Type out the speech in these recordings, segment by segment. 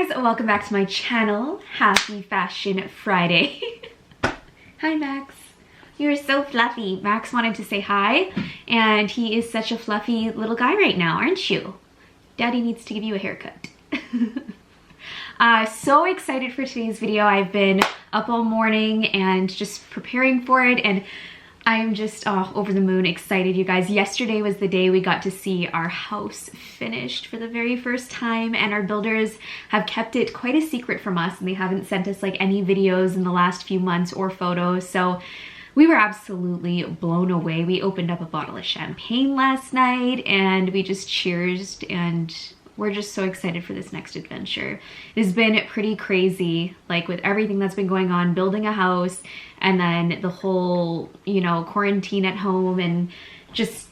guys, welcome back to my channel. Happy Fashion Friday. Hi Max. You're so fluffy. Max wanted to say hi, and he is such a fluffy little guy right now, aren't you? Daddy needs to give you a haircut. So excited for today's video. I've been up all morning and just preparing for it, and I'm just over the moon excited, you guys. Yesterday was the day we got to see our house finished for the very first time, and our builders have kept it quite a secret from us, and they haven't sent us like any videos in the last few months or photos, so we were absolutely blown away. We opened up a bottle of champagne last night and we just cheersed, and we're just so excited for this next adventure. It has been pretty crazy, like with everything that's been going on, building a house, and then the whole, you know, quarantine at home, and just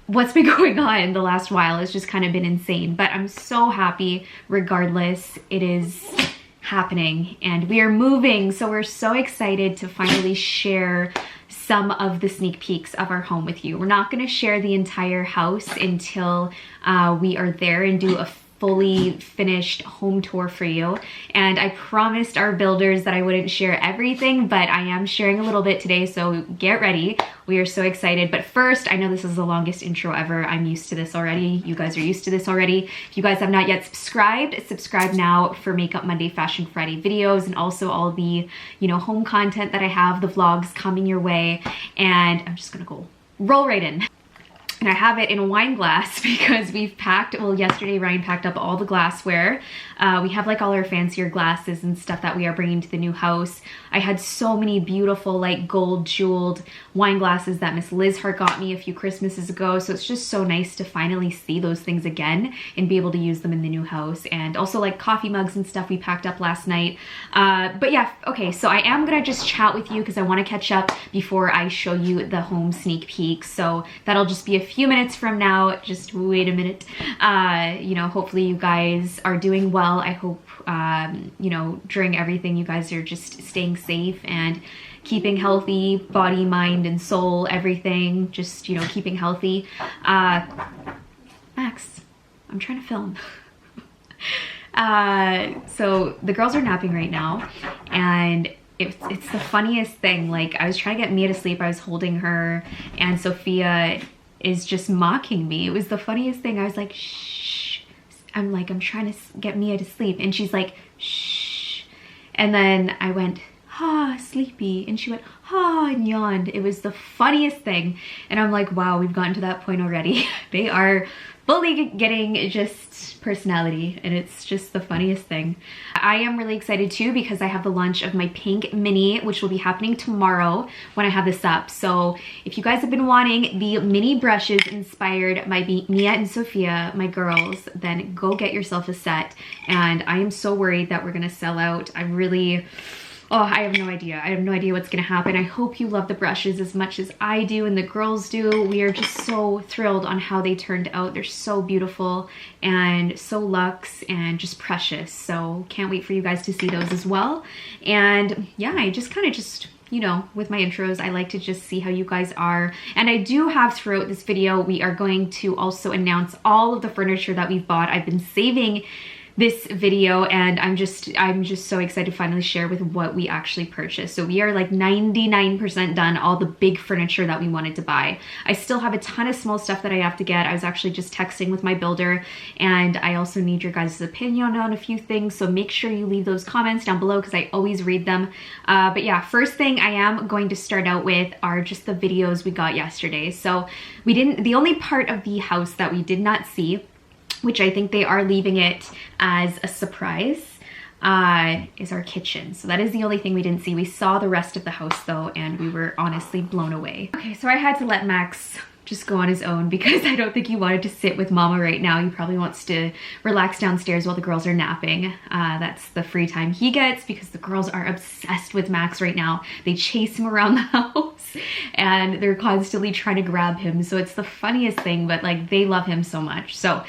what's been going on the last while has just kind of been insane. But I'm so happy regardless. It is happening and we are moving, so we're so excited to finally share some of the sneak peeks of our home with you. We're not going to share the entire house until we are there and do a fully finished home tour for you. And I promised our builders that I wouldn't share everything, but I am sharing a little bit today, so get ready. We are so excited. But first, I know this is the longest intro ever. I'm used to this already. You guys are used to this already. If you guys have not yet subscribed, subscribe now for Makeup Monday, Fashion Friday videos, and also all the, you know, home content that I have, the vlogs coming your way. And I'm just gonna go roll right in. And I have it in a wine glass because we've packed, well, yesterday Ryan packed up all the glassware. We have like all our fancier glasses and stuff that we are bringing to the new house. I had so many beautiful like gold jeweled wine glasses that Miss Liz Hart got me a few Christmases ago. So it's just so nice to finally see those things again and be able to use them in the new house. And also like coffee mugs and stuff we packed up last night. But yeah, okay, so I am gonna just chat with you because I want to catch up before I show you the home sneak peek. So that'll just be a few minutes from now. Just wait a minute. You know, hopefully you guys are doing well. I hope you know, during everything you guys are just staying safe and keeping healthy, body, mind, and soul, everything, just, you know, keeping healthy. Max, I'm trying to film. So the girls are napping right now, and it's the funniest thing. Like, I was trying to get Mia to sleep, I was holding her, and Sophia is just mocking me. It was the funniest thing. I was like, shh. I'm like, I'm trying to get Mia to sleep, and she's like, shh. And then I went, ah, sleepy, and she went, ah, and yawned. It was the funniest thing, and I'm like, wow, we've gotten to that point already. They are fully getting just personality, and it's just the funniest thing. I am really excited too because I have the launch of my pink mini, which will be happening tomorrow when I have this up. So if you guys have been wanting the mini brushes inspired by Mia and Sophia, my girls, then go get yourself a set. And I am so worried that we're gonna sell out. I have no idea. I have no idea what's gonna happen. I hope you love the brushes as much as I do and the girls do. We are just so thrilled on how they turned out. They're so beautiful and so luxe and just precious. So can't wait for you guys to see those as well. And yeah, I just kind of you know, with my intros, I like to just see how you guys are. And I do have throughout this video, we are going to also announce all of the furniture that we've bought. I've been saving this video, and I'm just so excited to finally share with what we actually purchased. So we are like 99% done, all the big furniture that we wanted to buy. I still have a ton of small stuff that I have to get. I was actually just texting with my builder, and I also need your guys' opinion on a few things, so make sure you leave those comments down below because I always read them. But yeah, first thing I am going to start out with are just the videos we got yesterday. So the only part of the house that we did not see, which I think they are leaving it as a surprise, is our kitchen. So that is the only thing we didn't see. We saw the rest of the house though, and we were honestly blown away. Okay, so I had to let Max just go on his own because I don't think he wanted to sit with Mama right now. He probably wants to relax downstairs while the girls are napping. That's the free time he gets because the girls are obsessed with Max right now. They chase him around the house and they're constantly trying to grab him. So it's the funniest thing, but like they love him so much. So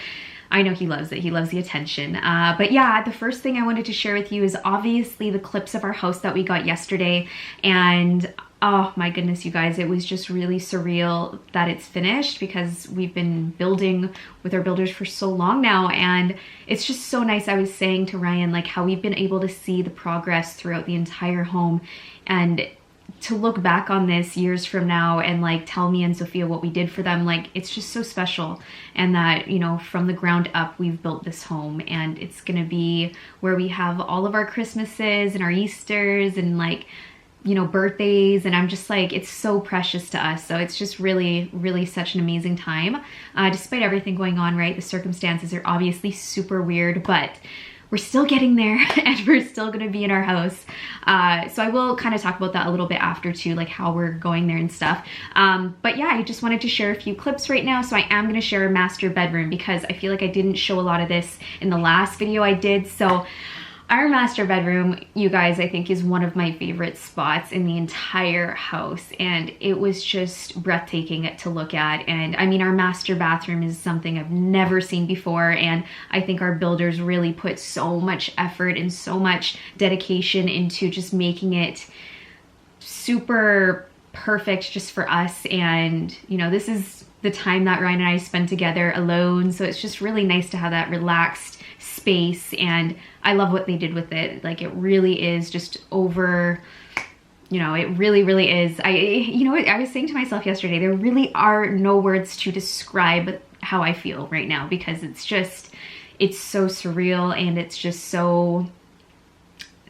I know he loves it. He loves the attention. But yeah, the first thing I wanted to share with you is obviously the clips of our house that we got yesterday. And oh my goodness, you guys, it was just really surreal that it's finished, because we've been building with our builders for so long now, and it's just so nice. I was saying to Ryan, like, how we've been able to see the progress throughout the entire home, and to look back on this years from now and like tell me and Sophia what we did for them, like, it's just so special. And that, you know, from the ground up, we've built this home, and it's gonna be where we have all of our Christmases and our Easters and, like, you know, birthdays, and I'm just like, it's so precious to us. So it's just really, really such an amazing time. Despite everything going on, right? The circumstances are obviously super weird, but we're still getting there, and we're still gonna be in our house. So I will kind of talk about that a little bit after too, like how we're going there and stuff. But yeah, I just wanted to share a few clips right now. So I am gonna share a master bedroom, because I feel like I didn't show a lot of this in the last video I did. So our master bedroom, you guys, I think is one of my favorite spots in the entire house, and it was just breathtaking to look at. And I mean, our master bathroom is something I've never seen before, and I think our builders really put so much effort and so much dedication into just making it super perfect just for us. And you know, this is the time that Ryan and I spend together alone, so it's just really nice to have that relaxed space, and I love what they did with it. Like, it really is just over, you know, it really, really is. You know what, I was saying to myself yesterday, there really are no words to describe how I feel right now, because it's just, it's so surreal, and it's just so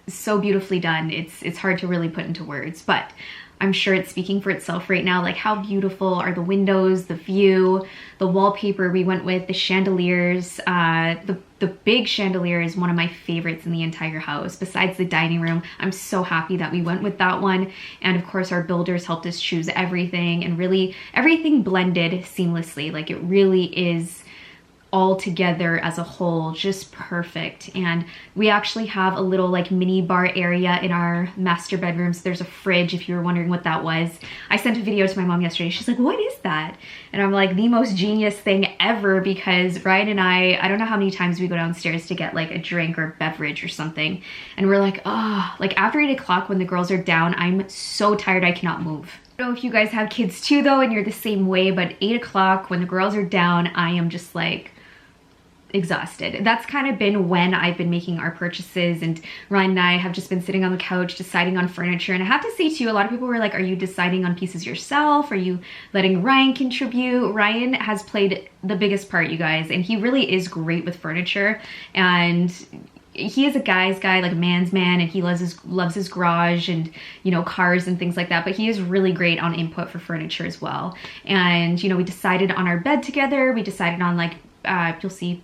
beautifully done. It's hard to really put into words, but I'm sure it's speaking for itself right now. Like, how beautiful are the windows, the view, the wallpaper we went with, the chandeliers. The big chandelier is one of my favorites in the entire house. Besides the dining room, I'm so happy that we went with that one. And of course, our builders helped us choose everything, and really everything blended seamlessly. Like, it really is all together as a whole, just perfect. And we actually have a little like mini bar area in our master bedrooms. There's a fridge, if you were wondering what that was. I sent a video to my mom yesterday. She's like, what is that? And I'm like, the most genius thing ever, because Ryan and I don't know how many times we go downstairs to get like a drink or beverage or something, and we're like, oh, like after 8 o'clock when the girls are down, I'm so tired I cannot move. I don't know if you guys have kids too though, and you're the same way, but 8 o'clock when the girls are down, I am just like exhausted. That's kind of been when I've been making our purchases, and Ryan and I have just been sitting on the couch deciding on furniture. And I have to say too, a lot of people were like, are you deciding on pieces yourself? Are you letting Ryan contribute? Ryan has played the biggest part, you guys, and he really is great with furniture. And he is a guy's guy, like a man's man, and he loves his garage and, you know, cars and things like that, but he is really great on input for furniture as well. And, you know, we decided on our bed together. We decided on like, you'll see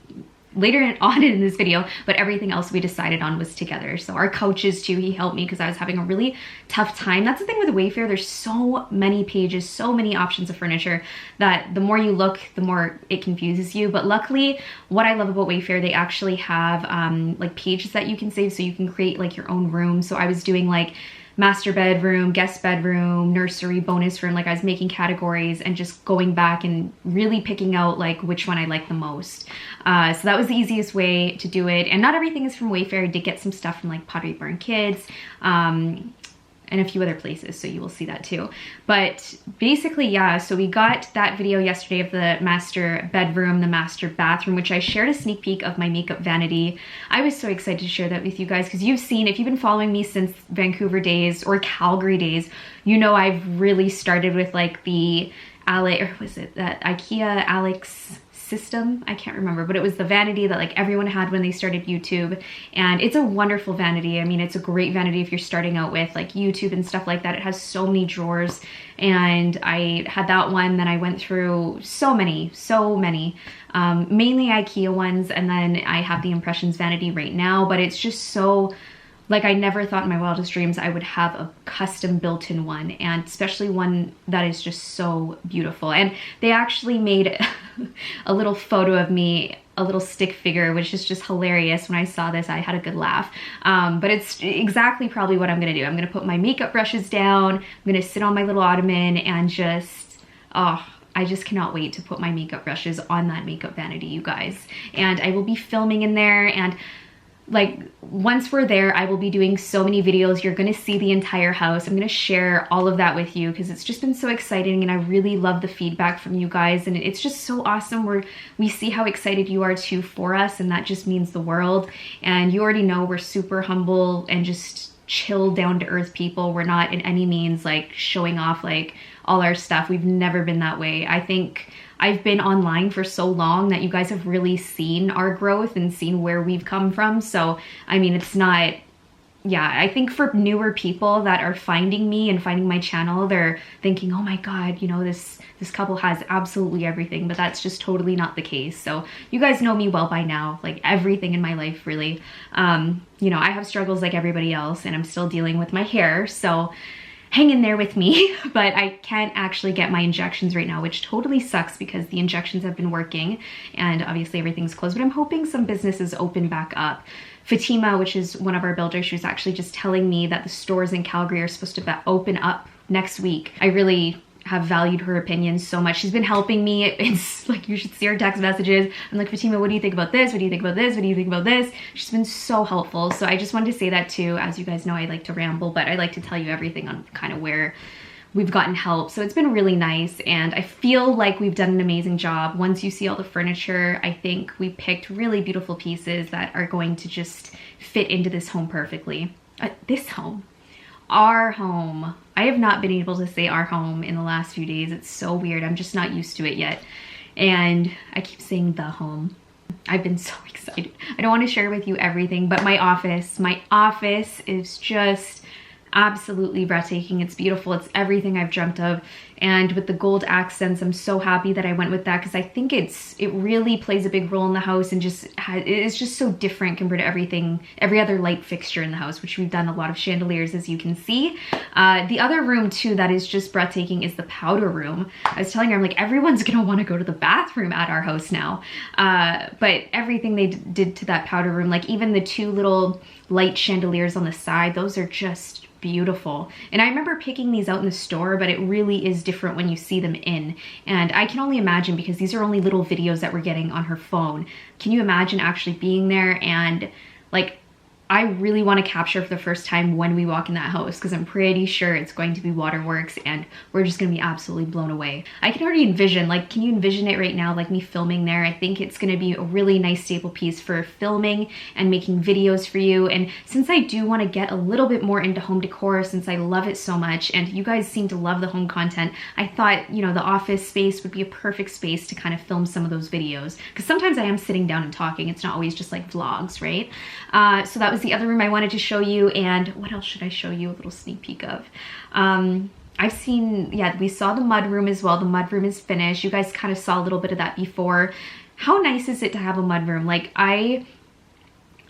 later on in this video, but everything else we decided on was together. So our couches too, he helped me because I was having a really tough time. That's the thing with Wayfair, there's so many pages, so many options of furniture that the more you look, the more it confuses you. But luckily, what I love about Wayfair, they actually have like pages that you can save, so you can create like your own room. So I was doing like master bedroom, guest bedroom, nursery, bonus room. Like, I was making categories and just going back and really picking out like which one I like the most. So that was the easiest way to do it. And not everything is from Wayfair. I did get some stuff from like Pottery Barn Kids, and a few other places, so you will see that too. But basically, yeah, so we got that video yesterday of the master bedroom, the master bathroom, which I shared a sneak peek of my makeup vanity. I was so excited to share that with you guys, because you've seen, if you've been following me since Vancouver days or Calgary days, you know I've really started with like the IKEA Alex system, I can't remember, but it was the vanity that like everyone had when they started YouTube, and it's a wonderful vanity. I mean, it's a great vanity if you're starting out with like YouTube and stuff like that. It has so many drawers, and I had that one. Then I went through so many, mainly IKEA ones, and then I have the Impressions vanity right now. But it's just so, like, I never thought in my wildest dreams I would have a custom built-in one, and especially one that is just so beautiful. And they actually made a little photo of me, a little stick figure, which is just hilarious. When I saw this, I had a good laugh. But it's exactly probably what I'm gonna do. I'm gonna put my makeup brushes down, I'm gonna sit on my little ottoman and just, oh, I just cannot wait to put my makeup brushes on that makeup vanity, you guys. And I will be filming in there, and like once we're there, I will be doing so many videos. You're gonna see the entire house. I'm gonna share all of that with you because it's just been so exciting, and I really love the feedback from you guys, and it's just so awesome. We see how excited you are too for us, and that just means the world. And you already know we're super humble and just chill, down to earth people. We're not in any means like showing off like all our stuff. We've never been that way. I think I've been online for so long that you guys have really seen our growth and seen where we've come from. So, I mean, it's not, yeah, I think for newer people that are finding me and finding my channel, they're thinking, oh my God, you know, this couple has absolutely everything, but that's just totally not the case. So you guys know me well by now, like everything in my life, really. You know, I have struggles like everybody else, and I'm still dealing with my hair. So hang in there with me, but I can't actually get my injections right now, which totally sucks because the injections have been working and obviously everything's closed, but I'm hoping some businesses open back up. Fatima, which is one of our builders, she was actually just telling me that the stores in Calgary are supposed to open up next week. I really have valued her opinion so much. She's been helping me. It's like, you should see her text messages. I'm like, Fatima, what do you think about this? What do you think about this? What do you think about this? She's been so helpful. So I just wanted to say that too. As you guys know, I like to ramble, but I like to tell you everything on kind of where we've gotten help. So it's been really nice, and I feel like we've done an amazing job. Once you see all the furniture, I think we picked really beautiful pieces that are going to just fit into this home perfectly. This home. Our home. I have not been able to say our home in the last few days. It's so weird. I'm just not used to it yet. And I keep saying the home. I've been so excited. I don't want to share with you everything, but my office is just absolutely breathtaking. It's beautiful. It's everything I've dreamt of. And with the gold accents, I'm so happy that I went with that because I think it really plays a big role in the house, and it's just so different compared to every other light fixture in the house, which we've done a lot of chandeliers, as you can see. The other room too that is just breathtaking is the powder room. I was telling her, I'm like, everyone's gonna want to go to the bathroom at our house now. But everything they did to that powder room, like even the two little light chandeliers on the side, those are just beautiful. And I remember picking these out in the store, but it really is different when you see them in. And I can only imagine, because these are only little videos that we're getting on her phone. Can you imagine actually being there? And like, I really want to capture for the first time when we walk in that house, because I'm pretty sure it's going to be waterworks and we're just going to be absolutely blown away. I can already envision, like, can you envision it right now, like me filming there? I think it's going to be a really nice staple piece for filming and making videos for you. And since I do want to get a little bit more into home decor, since I love it so much and you guys seem to love the home content, I thought, you know, the office space would be a perfect space to kind of film some of those videos, because sometimes I am sitting down and talking. It's not always just like vlogs, right? So that was the other room I wanted to show you. And what else should I show you a little sneak peek of? I've seen, yeah, we saw the mud room as well. The mud room is finished. You guys kind of saw a little bit of that before. How nice is it to have a mud room? Like, I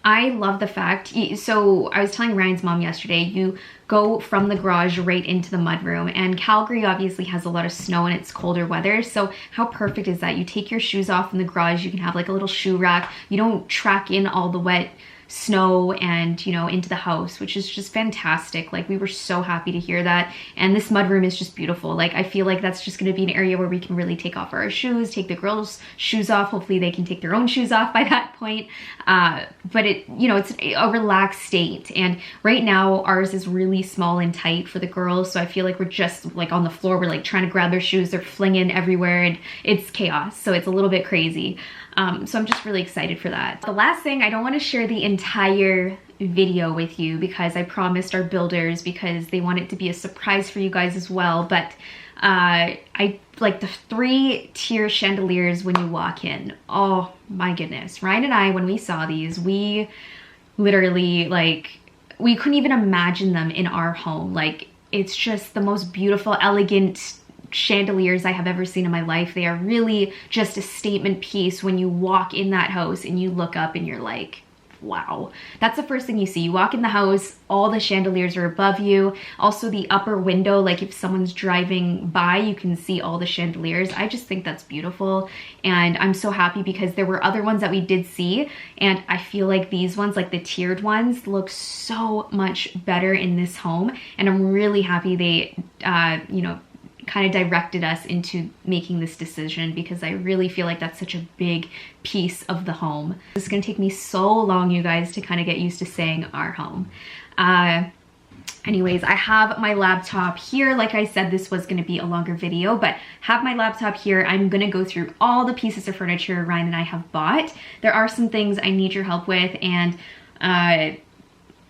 love the fact, so I was telling Ryan's mom yesterday, you go from the garage right into the mud room, and Calgary obviously has a lot of snow and it's colder weather, so how perfect is that? You take your shoes off in the garage, you can have like a little shoe rack, you don't track in all the wet snow and, you know, into the house, which is just fantastic. Like, we were so happy to hear that. And this mudroom is just beautiful. Like, I feel like that's just going to be an area where we can really take off our shoes, take the girls' shoes off. Hopefully they can take their own shoes off by that point. But it, you know, it's a relaxed state. And right now ours is really small and tight for the girls. So I feel like we're just like on the floor. We're like trying to grab their shoes. They're flinging everywhere and it's chaos. So it's a little bit crazy. So I'm just really excited for that. The last thing, I don't want to share the entire video with you because I promised our builders, because they want it to be a surprise for you guys as well. But I like the 3-tier chandeliers when you walk in. Oh my goodness. Ryan and I, when we saw these, we literally, like, we couldn't even imagine them in our home. Like, it's just the most beautiful, elegant chandeliers I have ever seen in my life. They are really just a statement piece when you walk in that house and you look up and you're like, wow. That's the first thing you see. You walk in the house, all the chandeliers are above you. Also the upper window, like if someone's driving by, you can see all the chandeliers. I just think that's beautiful. And I'm so happy because there were other ones that we did see. And I feel like these ones, like the tiered ones, look so much better in this home. And I'm really happy they, you know, kind of directed us into making this decision, because I really feel like that's such a big piece of the home. It's gonna take me so long, you guys, to kind of get used to saying our home. Anyways, I have my laptop here. Like I said, this was gonna be a longer video, but have my laptop here. I'm gonna go through all the pieces of furniture Ryan and I have bought. There are some things I need your help with, and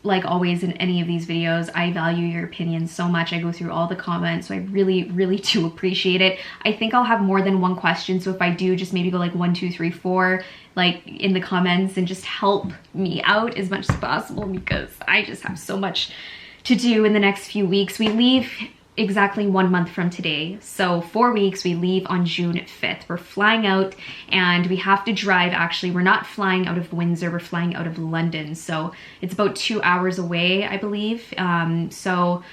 like always in any of these videos, I value your opinion so much. I go through all the comments, so I really, really do appreciate it. I think I'll have more than one question, so if I do, just maybe go like 1, 2, 3, 4, like in the comments, and just help me out as much as possible, because I just have so much to do in the next few weeks. We leave exactly 1 month from today. So 4 weeks, we leave on June 5th. We're flying out, and we have to drive. Actually, we're not flying out of Windsor, we're flying out of London. So it's about 2 hours away, I believe. So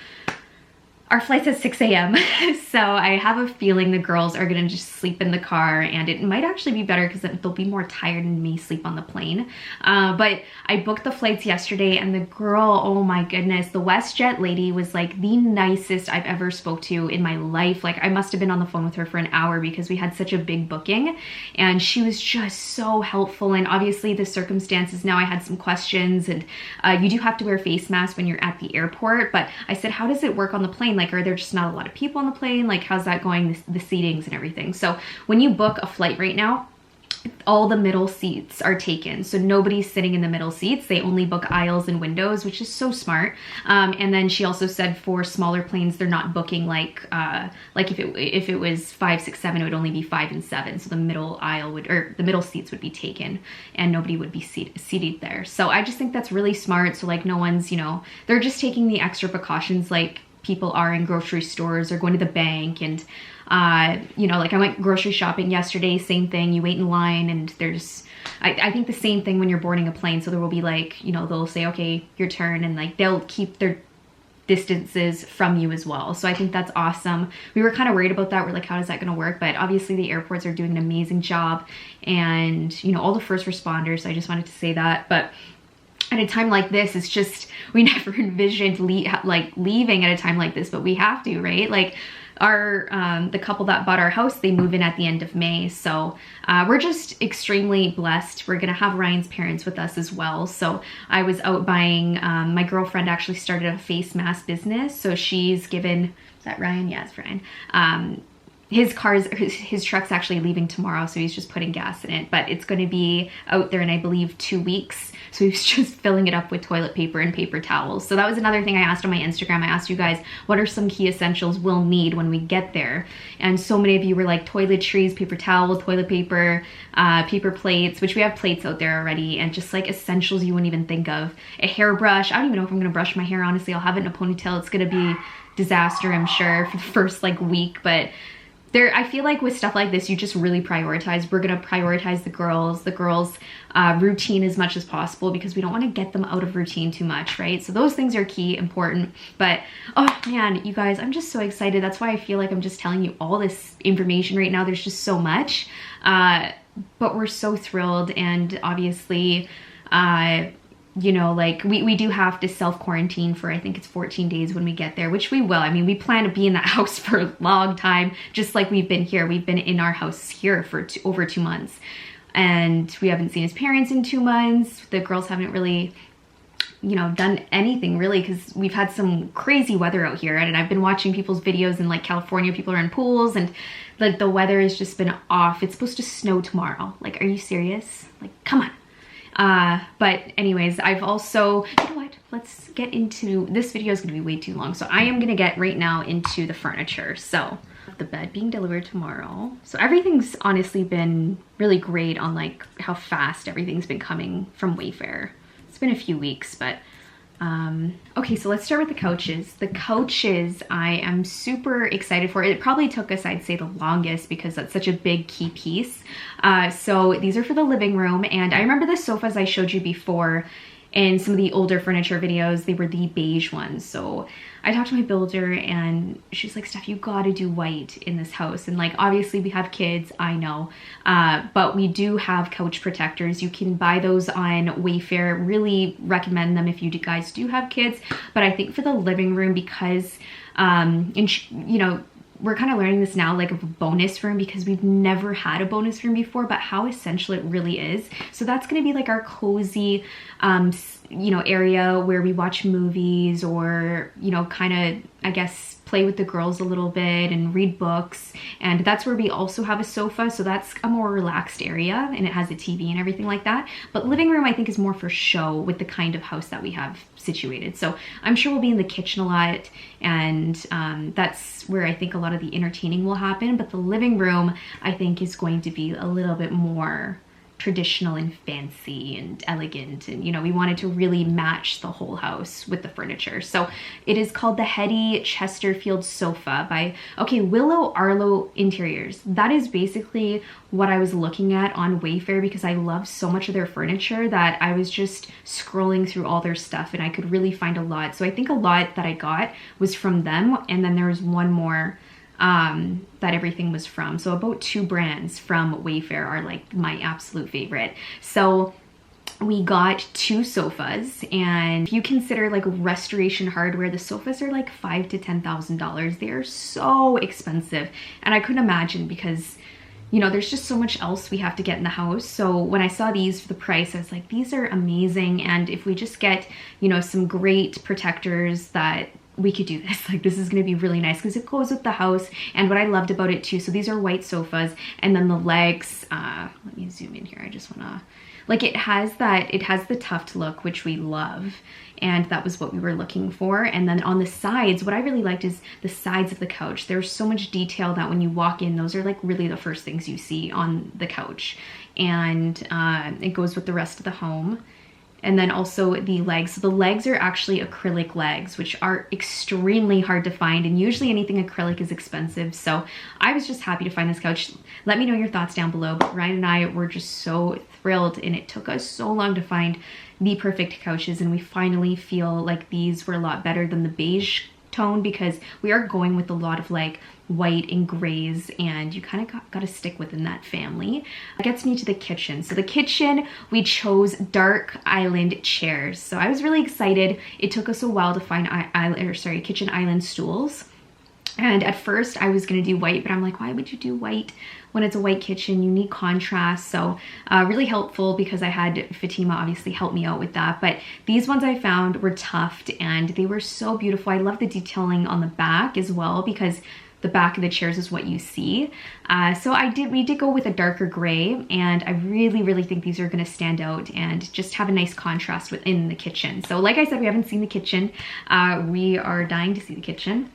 our flight's at 6 a.m. So I have a feeling the girls are gonna just sleep in the car, and it might actually be better because they'll be more tired and may sleep on the plane. But I booked the flights yesterday, and the girl, oh my goodness, the WestJet lady was like the nicest I've ever spoke to in my life. Like, I must have been on the phone with her for an hour because we had such a big booking, and she was just so helpful. And obviously the circumstances now, I had some questions, and you do have to wear face masks when you're at the airport, but I said, how does it work on the plane? Like, are there just not a lot of people on the plane? Like, how's that going, the seatings and everything? So when you book a flight right now, all the middle seats are taken. So nobody's sitting in the middle seats. They only book aisles and windows, which is so smart. And then she also said for smaller planes, they're not booking like if it was 5, 6, 7, it would only be 5 and 7. So the middle aisle would, or the middle seats would be taken, and nobody would be seated there. So I just think that's really smart. So like, no one's, you know, they're just taking the extra precautions like people are in grocery stores or going to the bank. And you know, like I went grocery shopping yesterday, same thing. You wait in line, and there's, I think the same thing when you're boarding a plane. So there will be like, you know, they'll say, okay, your turn, and like they'll keep their distances from you as well. So I think that's awesome. We were kind of worried about that. We're like, how is that going to work? But obviously the airports are doing an amazing job, and you know, all the first responders. I just wanted to say that. But at a time like this, it's just, we never envisioned leaving at a time like this, but we have to, right? Like our the couple that bought our house, they move in at the end of May. So we're just extremely blessed. We're gonna have Ryan's parents with us as well. So I was out buying, my girlfriend actually started a face mask business. So she's given, is that Ryan? Yeah, it's Ryan. His truck's actually leaving tomorrow, so he's just putting gas in it, but it's going to be out there in, I believe, 2 weeks. So he's just filling it up with toilet paper and paper towels. So that was another thing I asked on my Instagram. I asked you guys, what are some key essentials we'll need when we get there? And so many of you were like toiletries, paper towel, toilet paper, paper plates, which we have plates out there already, and just like essentials you wouldn't even think of. A hairbrush. I don't even know if I'm going to brush my hair, honestly. I'll have it in a ponytail. It's going to be disaster, I'm sure, for the first like week, but I feel like with stuff like this, you just really prioritize. We're gonna prioritize the girls' routine as much as possible, because we don't want to get them out of routine too much, right? So those things are key, important. But oh man, you guys, I'm just so excited. That's why I feel like I'm just telling you all this information right now. There's just so much, but we're so thrilled. And obviously, you know, like we do have to self-quarantine for, I think it's 14 days when we get there, which we will. I mean, we plan to be in that house for a long time, just like we've been here. We've been in our house here for over 2 months, and we haven't seen his parents in 2 months. The girls haven't really, you know, done anything really, because we've had some crazy weather out here, and I've been watching people's videos in like California. People are in pools, and like the weather has just been off. It's supposed to snow tomorrow. Like, are you serious? Like, come on. But anyways, I've also, you know what, let's get into, this video is gonna be way too long, so I am gonna get right now into the furniture. So the bed being delivered tomorrow. So everything's honestly been really great on like how fast everything's been coming from Wayfair. It's been a few weeks, but okay, so let's start with the couches. The couches I am super excited for. It probably took us, I'd say, the longest, because that's such a big key piece. So these are for the living room, and I remember the sofas I showed you before in some of the older furniture videos. They were the beige ones. So I talked to my builder, and she's like, Steph, you gotta do white in this house. And like, obviously we have kids, I know, but we do have couch protectors. You can buy those on Wayfair. Really recommend them if you guys do have kids. But I think for the living room, because you know, we're kind of learning this now, like, of a bonus room, because we've never had a bonus room before, but how essential it really is. So that's going to be like our cozy, you know, area where we watch movies, or, you know, kind of, I guess, play with the girls a little bit and read books. And that's where we also have a sofa, so that's a more relaxed area, and it has a TV and everything like that. But living room, I think, is more for show with the kind of house that we have situated. So I'm sure we'll be in the kitchen a lot, and that's where I think a lot of the entertaining will happen. But the living room, I think, is going to be a little bit more traditional and fancy and elegant, and, you know, we wanted to really match the whole house with the furniture. So it is called the Hetty Chesterfield sofa by Willow Arlo Interiors. That is basically what I was looking at on Wayfair, because I love so much of their furniture that I was just scrolling through all their stuff, and I could really find a lot. So I think a lot that I got was from them, and then there was one more that everything was from. So about 2 brands from Wayfair are like my absolute favorite. So we got 2 sofas, and if you consider like restoration hardware, the sofas are like $5,000 to $10,000. They are so expensive, and I couldn't imagine, because, you know, there's just so much else we have to get in the house. So when I saw these for the price, I was like, these are amazing. And if we just get, you know, some great protectors, that we could do this. Like, this is going to be really nice because it goes with the house. And what I loved about it too, so these are white sofas, and then the legs, let me zoom in here. I just want to, like, it has the tuft look, which we love. And that was what we were looking for. And then on the sides, what I really liked is the sides of the couch. There's so much detail that when you walk in, those are like really the first things you see on the couch. And it goes with the rest of the home. And then also the legs. So the legs are actually acrylic legs, which are extremely hard to find. And usually anything acrylic is expensive. So I was just happy to find this couch. Let me know your thoughts down below. But Ryan and I were just so thrilled, and it took us so long to find the perfect couches. And we finally feel like these were a lot better than the beige tone, because we are going with a lot of like white and grays, and you kind of got to stick within that family. That gets me to the kitchen. So the kitchen, we chose dark island chairs. So I was really excited. It took us a while to find kitchen island stools. And at first I was gonna do white, but I'm like, why would you do white when it's a white kitchen? You need contrast. So really helpful, because I had Fatima obviously help me out with that. But these ones I found were tufted, and they were so beautiful. I love the detailing on the back as well, because the back of the chairs is what you see. So we did go with a darker gray, and I really think these are gonna stand out and just have a nice contrast within the kitchen. So like I said, we haven't seen the kitchen. We are dying to see the kitchen.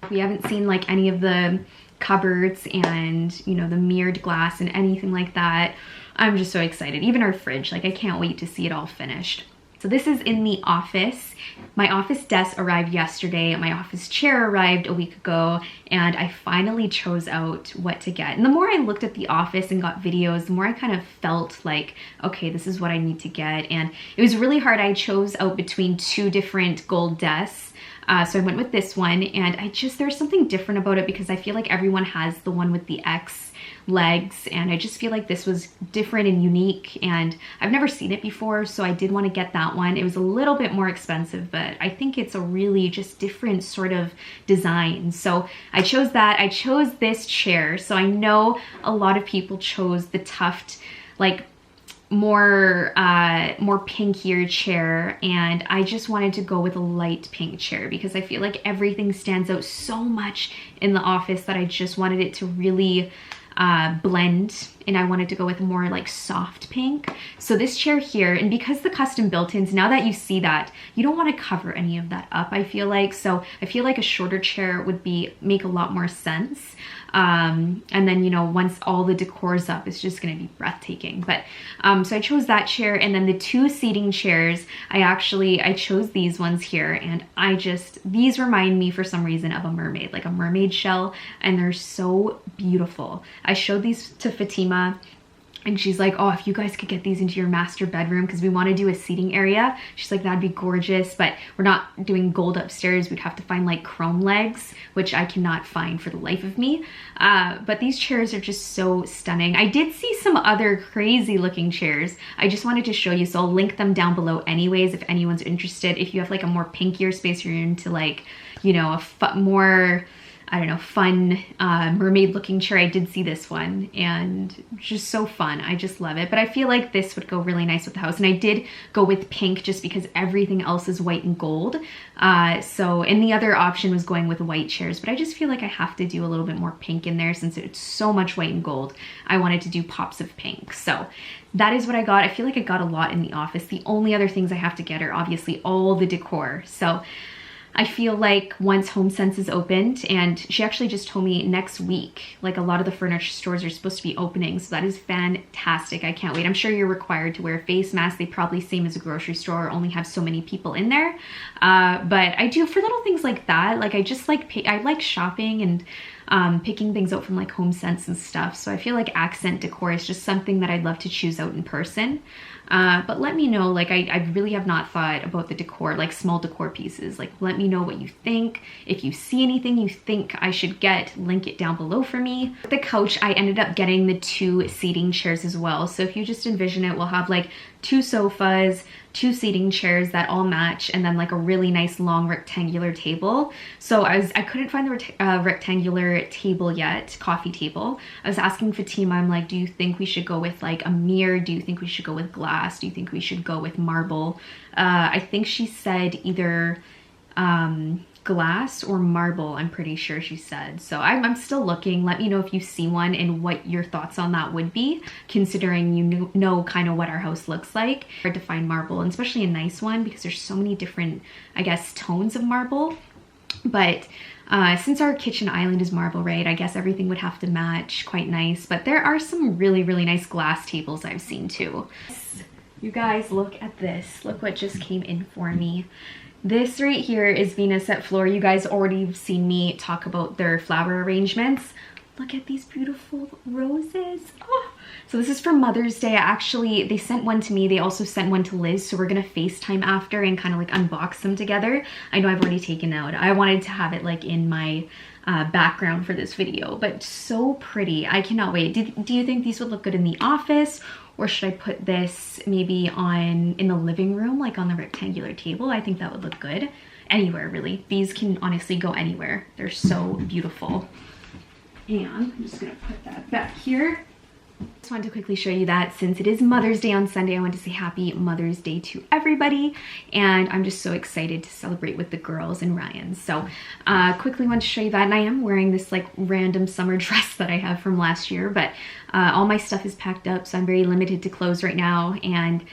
We haven't seen like any of the cupboards and, you know, the mirrored glass and anything like that. I'm just so excited. Even our fridge, like, I can't wait to see it all finished. So this is in the office. My office desk arrived yesterday. My office chair arrived a week ago, and I finally chose out what to get. And the more I looked at the office and got videos, the more I kind of felt like, okay, this is what I need to get. And it was really hard. I chose out between 2 different gold desks. So I went with this one, and there's something different about it, because I feel like everyone has the one with the X legs, and I just feel like this was different and unique, and I've never seen it before, so I did want to get that one. It was a little bit more expensive, but I think it's a really just different sort of design. So I chose that. I chose this chair. So I know a lot of people chose the tuft, like, more pinkier chair, and I just wanted to go with a light pink chair, because I feel like everything stands out so much in the office that I just wanted it to really blend, and I wanted to go with more like soft pink. So this chair here, and because the custom built-ins, now that you see that, you don't want to cover any of that up, I feel like. So I feel like a shorter chair would make a lot more sense. And then, you know, once all the decor's up, it's just going to be breathtaking. But so I chose that chair, and then the 2 seating chairs, I chose these ones here, and these remind me for some reason of a mermaid, like a mermaid shell, and they're so beautiful. I showed these to Fatima, and she's like, oh, if you guys could get these into your master bedroom, because we want to do a seating area. She's like, that'd be gorgeous, but we're not doing gold upstairs. We'd have to find like chrome legs, which I cannot find for the life of me. But these chairs are just so stunning. I did see some other crazy looking chairs. I just wanted to show you, so I'll link them down below anyways if anyone's interested. If you have like a more pinkier space, or you're into like, you know, a more I don't know, fun mermaid looking chair. I did see this one and just so fun. I just love it. But I feel like this would go really nice with the house. And I did go with pink just because everything else is white and gold. And the other option was going with white chairs, but I just feel like I have to do a little bit more pink in there since it's so much white and gold. I wanted to do pops of pink. So that is what I got. I feel like I got a lot in the office. The only other things I have to get are obviously all the decor. So I feel like once HomeSense is opened, and she actually just told me next week, like a lot of the furniture stores are supposed to be opening. So that is fantastic. I can't wait. I'm sure you're required to wear a face mask. They probably same as a grocery store, only have so many people in there. But I do for little things like that. Like I just like, I like shopping and picking things out from like HomeSense and stuff. So I feel like accent decor is just something that I'd love to choose out in person. But let me know, like I really have not thought about the decor, like small decor pieces. Like let me know what you think. If you see anything you think I should get, link it down below for me. The couch, I ended up getting the 2 seating chairs as well. So if you just envision it, we'll have like 2 sofas, 2 seating chairs that all match, and then like a really nice long rectangular table. So I couldn't find the rectangular table yet, coffee table. I was asking Fatima, I'm like, do you think we should go with like a mirror? Do you think we should go with glass? Do you think we should go with marble? I think she said either glass or marble, I'm pretty sure she said. So I'm still looking. Let me know if you see one and what your thoughts on that would be, considering you know kind of what our house looks like. Hard to find marble, and especially a nice one because there's so many different, I guess, tones of marble. But since our kitchen island is marble, right, I guess everything would have to match quite nice. But there are some really, really nice glass tables I've seen too. You guys, look at this. Look what just came in for me. This right here is Venus at Floor. You guys already have seen me talk about their flower arrangements. Look at these beautiful roses. Oh. So this is for Mother's Day. Actually, they sent one to me. They also sent one to Liz. So we're gonna FaceTime after and kind of like unbox them together. I know I've already taken out. I wanted to have it like in my background for this video, but so pretty. I cannot wait. Do you think these would look good in the office? Or should I put this maybe in the living room, like on the rectangular table? I think that would look good. Anywhere, really. These can honestly go anywhere. They're so beautiful. And I'm just gonna put that back here. Just wanted to quickly show you that since it is Mother's Day on Sunday, I want to say happy Mother's Day to everybody. And I'm just so excited to celebrate with the girls and Ryan. So quickly want to show you that. And I am wearing this like random summer dress that I have from last year, but all my stuff is packed up. So I'm very limited to clothes right now and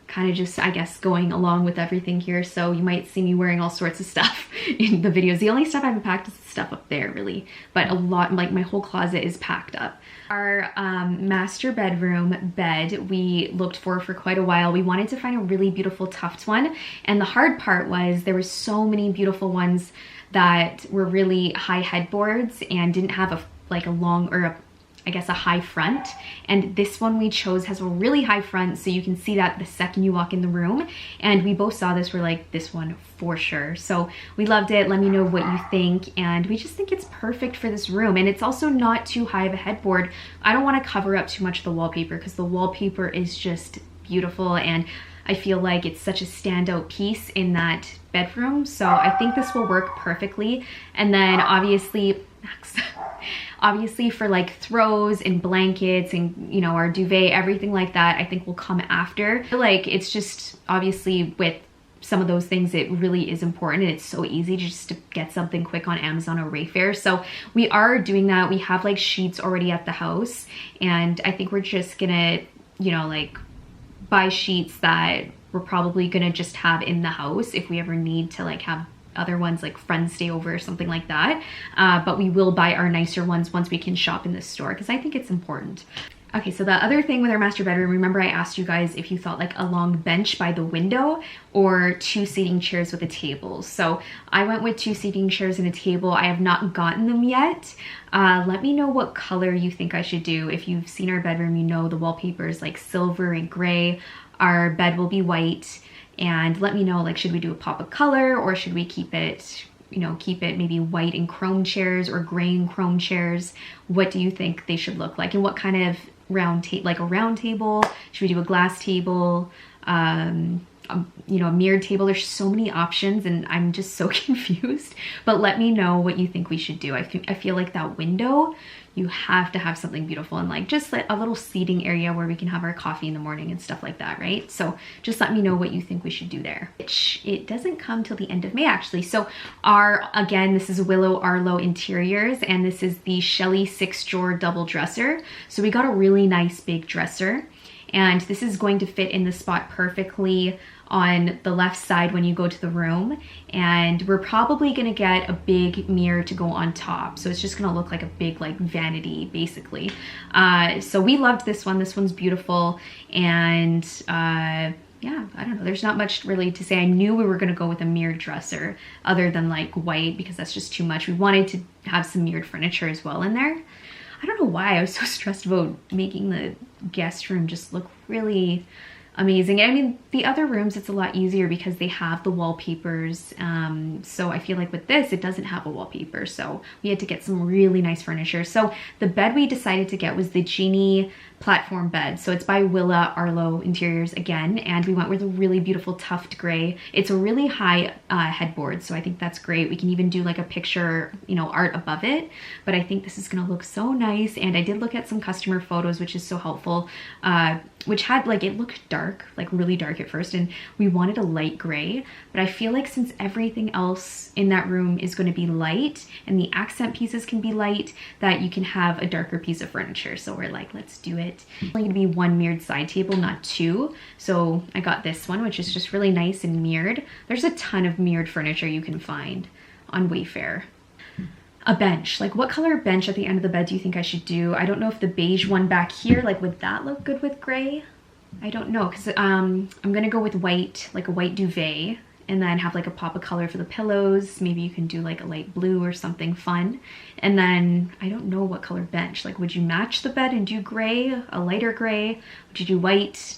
kind of just, I guess, going along with everything here. So you might see me wearing all sorts of stuff in the videos. The only stuff I haven't packed is the stuff up there really, but a lot, like my whole closet is packed up. Our master bedroom bed we looked for quite a while. We wanted to find a really beautiful tufted one, and the hard part was there were so many beautiful ones that were really high headboards and didn't have a long, or I guess a high front. And this one we chose has a really high front, so you can see that the second you walk in the room. And we both saw this, we're like, this one for sure. So we loved it. Let me know what you think. And we just think it's perfect for this room. And it's also not too high of a headboard. I don't want to cover up too much of the wallpaper because the wallpaper is just beautiful. And I feel like it's such a standout piece in that bedroom. So I think this will work perfectly. And then obviously, Max, obviously for like throws and blankets and, you know, our duvet, everything like that, I think will come after. Like, it's just obviously with some of those things, it really is important, and it's so easy just to get something quick on Amazon or Wayfair. So we are doing that. We have like sheets already at the house, and I think we're just gonna, you know, like buy sheets that we're probably gonna just have in the house if we ever need to like have other ones, like friends stay over or something like that. But we will buy our nicer ones once we can shop in the store, because I think it's important. Okay, so the other thing with our master bedroom, remember I asked you guys if you thought like a long bench by the window or 2 seating chairs with a table. So I went with 2 seating chairs and a table. I have not gotten them yet. Let me know what color you think I should do. If you've seen our bedroom, you know the wallpaper is like silver and gray. Our bed will be white. And let me know, like, should we do a pop of color, or should we keep it, you know, keep it maybe white and chrome chairs or gray and chrome chairs? What do you think they should look like? And what kind of round table, like a round table? Should we do a glass table? you know, a mirrored table. There's so many options and I'm just so confused. But let me know what you think we should do. I feel like that window, you have to have something beautiful and like just like a little seating area where we can have our coffee in the morning and stuff like that, right? So just let me know what you think we should do there. It doesn't come till the end of May actually. So again, this is Willow Arlo Interiors and this is the Shelly 6-drawer double dresser. So we got a really nice big dresser and this is going to fit in the spot perfectly on the left side when you go to the room, and we're probably gonna get a big mirror to go on top, so it's just gonna look like a big like vanity basically. So we loved this one. This one's beautiful, and yeah, I don't know, there's not much really to say. I knew we were gonna go with a mirrored dresser other than like white because that's just too much. We wanted to have some mirrored furniture as well in there. I don't know why I was so stressed about making the guest room just look really amazing. I mean, the other rooms, it's a lot easier because they have the wallpapers. So I feel like with this, it doesn't have a wallpaper. So we had to get some really nice furniture. So the bed we decided to get was the Genii Platform Bed. So it's by Willow Arlo Interiors again. And we went with a really beautiful tuft gray. It's a really high headboard. So I think that's great. We can even do like a picture, you know, art above it. But I think this is gonna look so nice. And I did look at some customer photos, which is so helpful. Which had like, it looked dark, like really dark at first, and we wanted a light gray, but I feel like since everything else in that room is going to be light and the accent pieces can be light, that you can have a darker piece of furniture. So we're like, let's do it. It's only gonna be one mirrored side table, not two. So I got this one, which is just really nice and mirrored. There's a ton of mirrored furniture you can find on Wayfair. A bench, like what color bench at the end of the bed do you think I should do? I don't know if the beige one back here, like would that look good with gray? I don't know, because I'm gonna go with white, like a white duvet, and then have like a pop of color for the pillows. Maybe you can do like a light blue or something fun. And then I don't know what color bench, like would you match the bed and do gray, a lighter gray? Would you do white?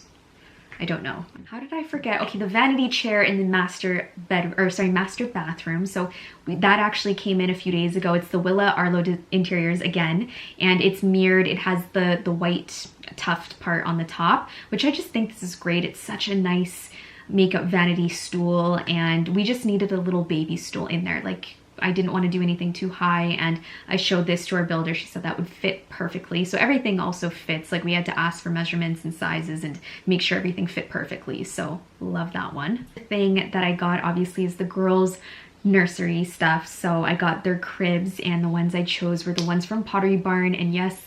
I don't know. How did I forget? Okay, the vanity chair in the master bathroom. So that actually came in a few days ago. It's the Willow Arlo Interiors again, and it's mirrored. It has the white tuft part on the top, which I just think this is great. It's such a nice makeup vanity stool, and we just needed a little baby stool in there. Like, I didn't want to do anything too high, and I showed this to our builder. She said that would fit perfectly. So everything also fits. Like, we had to ask for measurements and sizes and make sure everything fit perfectly. So love that one. The thing that I got obviously is the girls' nursery stuff. So I got their cribs, and the ones I chose were the ones from Pottery Barn. And yes,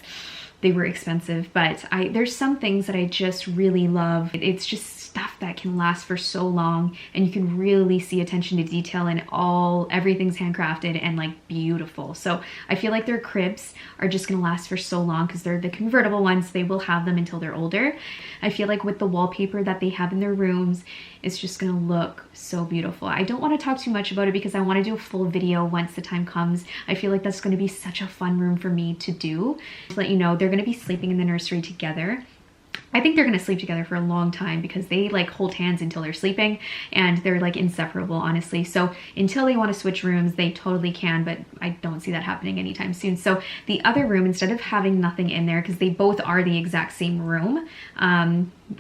they were expensive, but there's some things that I just really love. It's just stuff that can last for so long, and you can really see attention to detail, and everything's handcrafted and like beautiful. So I feel like their cribs are just gonna last for so long because they're the convertible ones. They will have them until they're older. I feel like with the wallpaper that they have in their rooms, it's just gonna look so beautiful. I don't want to talk too much about it because I want to do a full video once the time comes. I feel like that's going to be such a fun room for me to do. To let you know, they're going to be sleeping in the nursery together. I think they're gonna sleep together for a long time because they like hold hands until they're sleeping, and they're like inseparable, honestly. So until they want to switch rooms, they totally can, but I don't see that happening anytime soon. So the other room, instead of having nothing in there, because they both are the exact same room,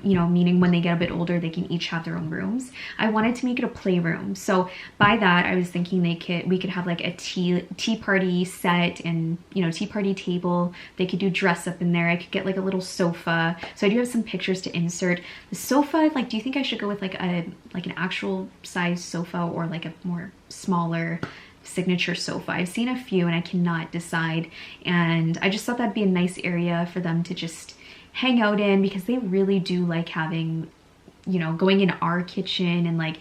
you know, meaning when they get a bit older, they can each have their own rooms. I wanted to make it a playroom. So by that, I was thinking we could have like a tea party set, and, you know, tea party table. They could do dress up in there. I could get like a little sofa. So I do have some pictures to insert. The sofa, like, do you think I should go with like an actual size sofa or like a more smaller signature sofa? I've seen a few and I cannot decide. And I just thought that'd be a nice area for them to just hang out in, because they really do like having, you know, going in our kitchen and like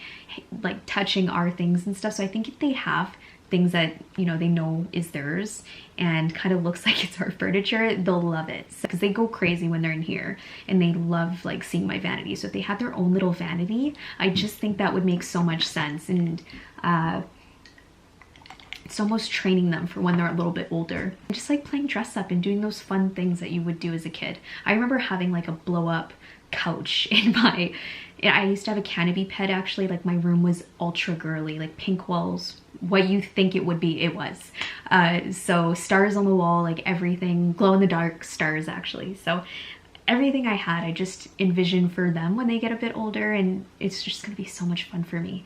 touching our things and stuff. So I think if they have things that, you know, they know is theirs and kind of looks like it's our furniture, they'll love it, because they go crazy when they're in here and they love like seeing my vanity. So if they had their own little vanity, I just think that would make so much sense. And it's almost training them for when they're a little bit older. I just like playing dress up and doing those fun things that you would do as a kid. I remember having like a blow up couch in I used to have a canopy pet actually. Like, my room was ultra girly, like pink walls, what you think it would be, it was. So stars on the wall, like everything, glow in the dark stars actually. So everything I had, I just envisioned for them when they get a bit older, and it's just gonna be so much fun for me.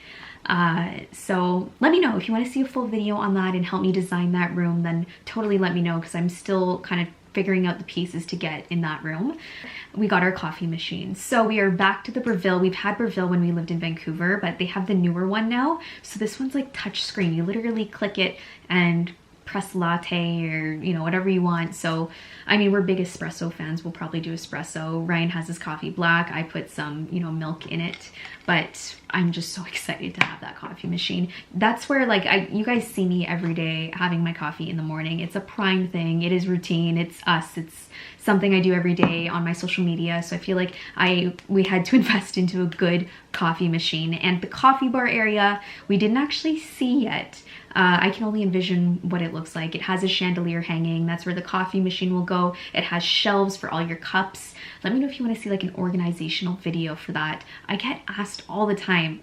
So let me know if you want to see a full video on that and help me design that room, then totally let me know, because I'm still kind of figuring out the pieces to get in that room. We got our coffee machine. So we are back to the Breville. We've had Breville when we lived in Vancouver, but they have the newer one now. So this one's like touch screen. You literally click it and press latte or, you know, whatever you want. So, I mean, we're big espresso fans. We'll probably do espresso. Ryan has his coffee black. I put some, you know, milk in it, but I'm just so excited to have that coffee machine. That's where, like, you guys see me every day having my coffee in the morning. It's a prime thing. It is routine. It's us. It's something I do every day on my social media. So I feel like we had to invest into a good coffee machine. And the coffee bar area, we didn't actually see yet. I can only envision what it looks like. It has a chandelier hanging. That's where the coffee machine will go. It has shelves for all your cups. Let me know if you want to see like an organizational video for that. I get asked all the time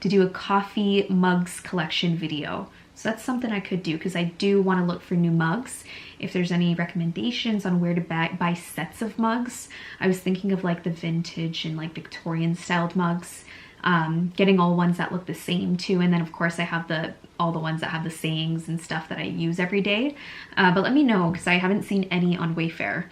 to do a coffee mugs collection video. So that's something I could do, because I do want to look for new mugs. If there's any recommendations on where to buy sets of mugs. I was thinking of like the vintage and like Victorian styled mugs. Getting all ones that look the same too, and then of course I have all the ones that have the sayings and stuff that I use every day. But let me know, because I haven't seen any on Wayfair.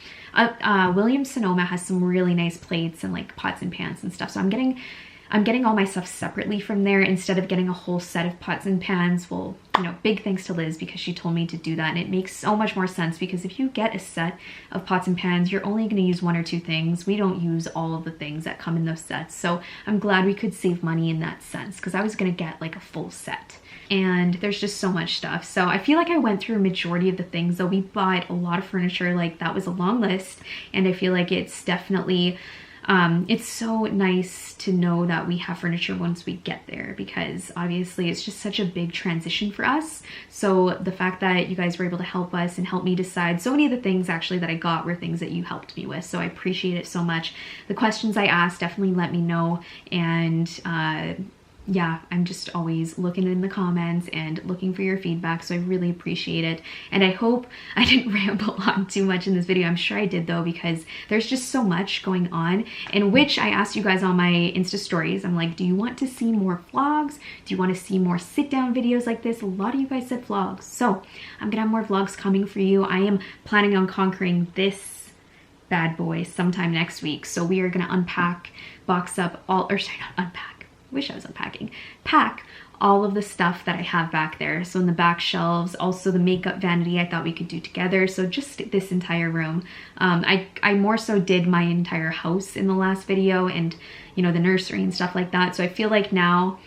Williams-Sonoma has some really nice plates and like pots and pans and stuff, so I'm getting all my stuff separately from there instead of getting a whole set of pots and pans. Well, you know, big thanks to Liz, because she told me to do that, and it makes so much more sense, because if you get a set of pots and pans, you're only going to use one or two things. We don't use all of the things that come in those sets, so I'm glad we could save money in that sense, because I was going to get like a full set. And there's just so much stuff. So I feel like I went through a majority of the things, though. We bought a lot of furniture. Like, that was a long list, and I feel like it's definitely it's so nice to know that we have furniture once we get there, because obviously it's just such a big transition for us. So the fact that you guys were able to help us and help me decide, so many of the things actually that I got were things that you helped me with, so I appreciate it so much. The questions I asked, definitely let me know, and yeah, I'm just always looking in the comments and looking for your feedback, so I really appreciate it. And I hope I didn't ramble on too much in this video. I'm sure I did though, because there's just so much going on, in which I asked you guys on my Insta stories. I'm like, do you want to see more vlogs? Do you want to see more sit down videos like this? A lot of you guys said vlogs, so I'm gonna have more vlogs coming for you. I am planning on conquering this bad boy sometime next week, so we are gonna unpack, box up all, or sorry, not unpack, wish I was unpacking, pack all of the stuff that I have back there. So in the back shelves, also the makeup vanity I thought we could do together. So just this entire room. I more so did my entire house in the last video, and you know, the nursery and stuff like that. So I feel like now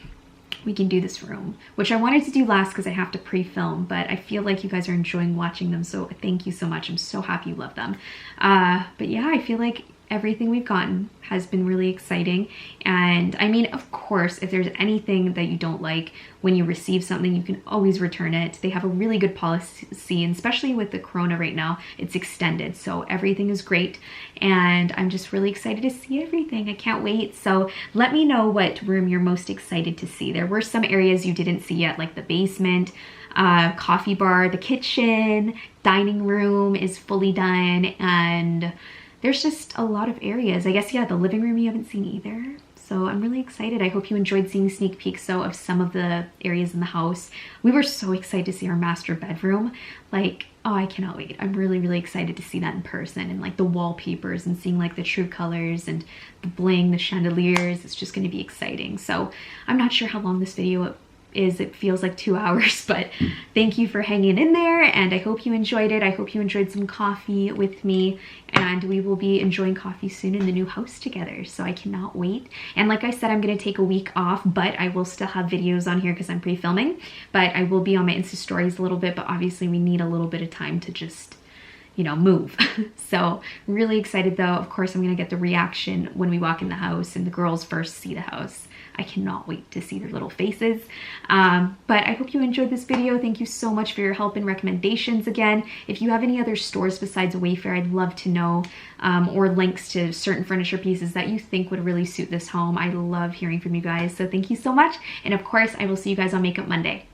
we can do this room, which I wanted to do last because I have to pre-film, but I feel like you guys are enjoying watching them. So thank you so much. I'm so happy you love them. But yeah, I feel like everything we've gotten has been really exciting. And I mean, of course, if there's anything that you don't like when you receive something, you can always return it. They have a really good policy, and especially with the corona right now, it's extended, so everything is great, and I'm just really excited to see everything. I can't wait. So let me know what room you're most excited to see. There were some areas you didn't see yet, like the basement, coffee bar, the kitchen, dining room is fully done, and there's just a lot of areas. I guess, yeah, the living room you haven't seen either. So I'm really excited. I hope you enjoyed seeing sneak peeks though of some of the areas in the house. We were so excited to see our master bedroom. Like, oh, I cannot wait. I'm really, really excited to see that in person, and like the wallpapers and seeing like the true colors and the bling, the chandeliers. It's just gonna be exciting. So I'm not sure how long this video is. It feels like 2 hours, but thank you for hanging in there, and I hope you enjoyed it. I hope you enjoyed some coffee with me, and we will be enjoying coffee soon in the new house together, so I cannot wait. And like I said, I'm gonna take a week off, but I will still have videos on here because I'm pre-filming, but I will be on my Insta stories a little bit, but obviously we need a little bit of time to just, you know, move. So really excited though. Of course, I'm gonna get the reaction when we walk in the house and the girls first see the house. I cannot wait to see their little faces. But I hope you enjoyed this video. Thank you so much for your help and recommendations again. If you have any other stores besides Wayfair, I'd love to know, or links to certain furniture pieces that you think would really suit this home. I love hearing from you guys. So thank you so much. And of course, I will see you guys on Makeup Monday.